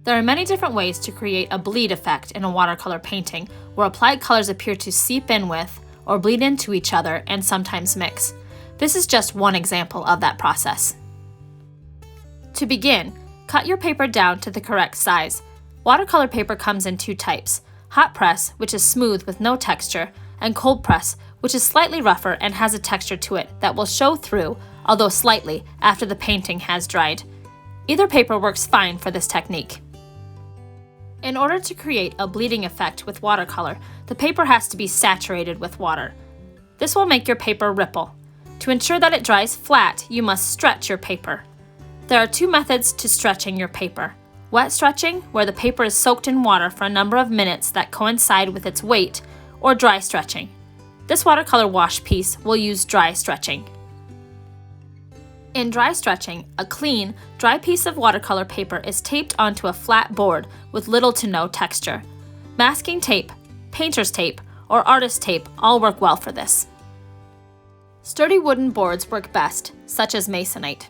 There are many different ways to create a bleed effect in a watercolor painting, where applied colors appear to seep in with or bleed into each other and sometimes mix. This is just one example of that process. To begin, cut your paper down to the correct size. Watercolor paper comes in two types: hot press, which is smooth with no texture, and cold press, which is slightly rougher and has a texture to it that will show through, although slightly, after the painting has dried. Either paper works fine for this technique. In order to create a bleeding effect with watercolor, the paper has to be saturated with water. This will make your paper ripple. To ensure that it dries flat, you must stretch your paper. There are two methods to stretching your paper: wet stretching, where the paper is soaked in water for a number of minutes that coincide with its weight, or dry stretching. This watercolor wash piece will use dry stretching. In dry stretching, a clean, dry piece of watercolor paper is taped onto a flat board with little to no texture. Masking tape, painter's tape, or artist tape all work well for this. Sturdy wooden boards work best, such as masonite.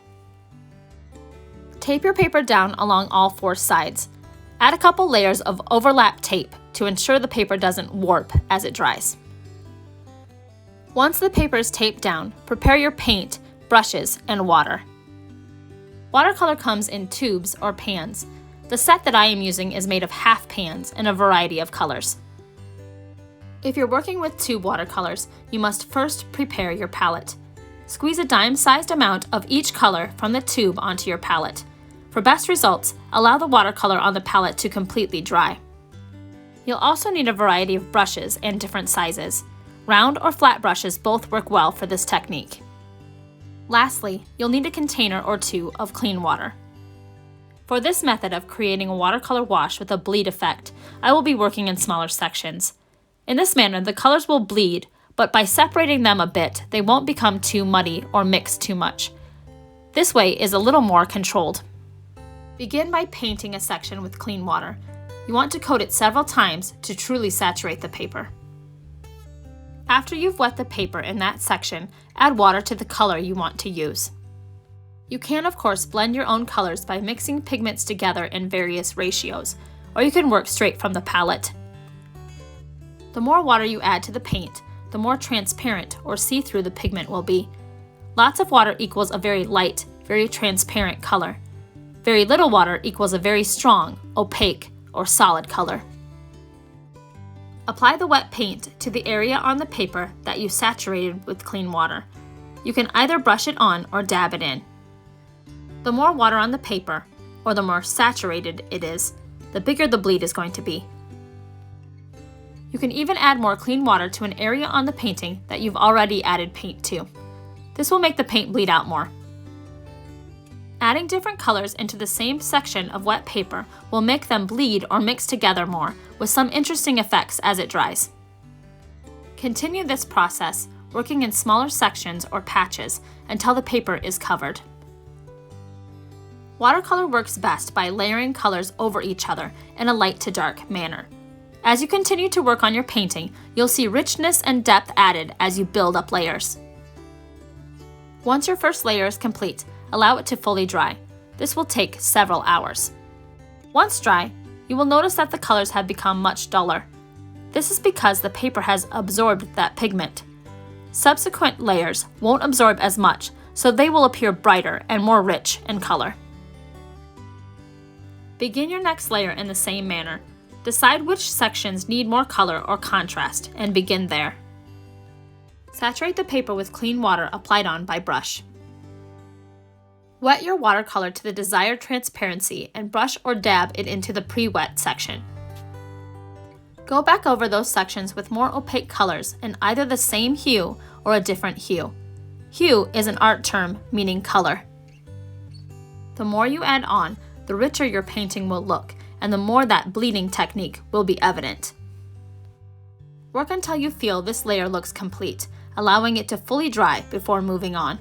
Tape your paper down along all four sides. Add a couple layers of overlap tape to ensure the paper doesn't warp as it dries. Once the paper is taped down, prepare your paint, brushes, and water. Watercolor comes in tubes or pans. The set that I am using is made of half pans in a variety of colors. If you're working with tube watercolors, you must first prepare your palette. Squeeze a dime-sized amount of each color from the tube onto your palette. For best results, allow the watercolor on the palette to completely dry. You'll also need a variety of brushes and different sizes. Round or flat brushes both work well for this technique. Lastly, you'll need a container or two of clean water. For this method of creating a watercolor wash with a bleed effect, I will be working in smaller sections. In this manner, the colors will bleed, but by separating them a bit, they won't become too muddy or mix too much. This way is a little more controlled. Begin by painting a section with clean water. You want to coat it several times to truly saturate the paper. After you've wet the paper in that section, add water to the color you want to use. You can, of course, blend your own colors by mixing pigments together in various ratios, or you can work straight from the palette. The more water you add to the paint, the more transparent or see-through the pigment will be. Lots of water equals a very light, very transparent color. Very little water equals a very strong, opaque, or solid color. Apply the wet paint to the area on the paper that you saturated with clean water. You can either brush it on or dab it in. The more water on the paper, or the more saturated it is, the bigger the bleed is going to be. You can even add more clean water to an area on the painting that you've already added paint to. This will make the paint bleed out more. Adding different colors into the same section of wet paper will make them bleed or mix together more, with some interesting effects as it dries. Continue this process, working in smaller sections or patches until the paper is covered. Watercolor works best by layering colors over each other in a light to dark manner. As you continue to work on your painting, you'll see richness and depth added as you build up layers. Once your first layer is complete, allow it to fully dry. This will take several hours. Once dry, you will notice that the colors have become much duller. This is because the paper has absorbed that pigment. Subsequent layers won't absorb as much, so they will appear brighter and more rich in color. Begin your next layer in the same manner. Decide which sections need more color or contrast and begin there. Saturate the paper with clean water applied on by brush. Wet your watercolor to the desired transparency and brush or dab it into the pre-wet section. Go back over those sections with more opaque colors in either the same hue or a different hue. Hue is an art term meaning color. The more you add on, the richer your painting will look, and the more that bleeding technique will be evident. Work until you feel this layer looks complete, allowing it to fully dry before moving on.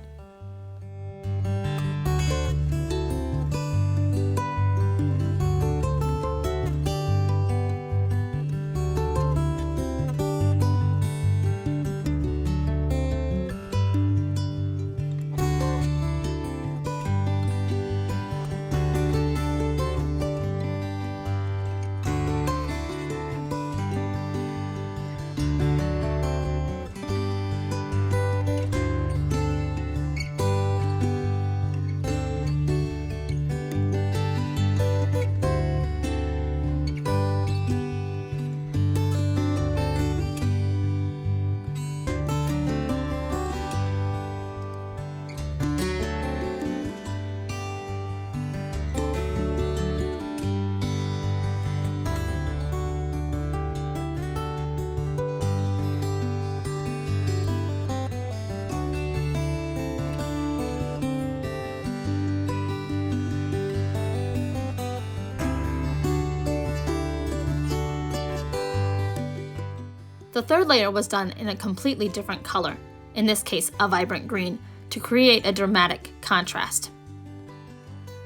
The third layer was done in a completely different color, in this case a vibrant green, to create a dramatic contrast.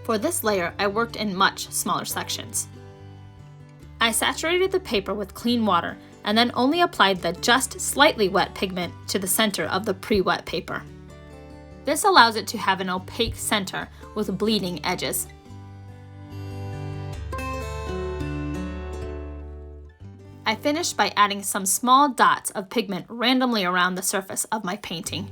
For this layer, I worked in much smaller sections. I saturated the paper with clean water and then only applied the just slightly wet pigment to the center of the pre-wet paper. This allows it to have an opaque center with bleeding edges. I finished by adding some small dots of pigment randomly around the surface of my painting.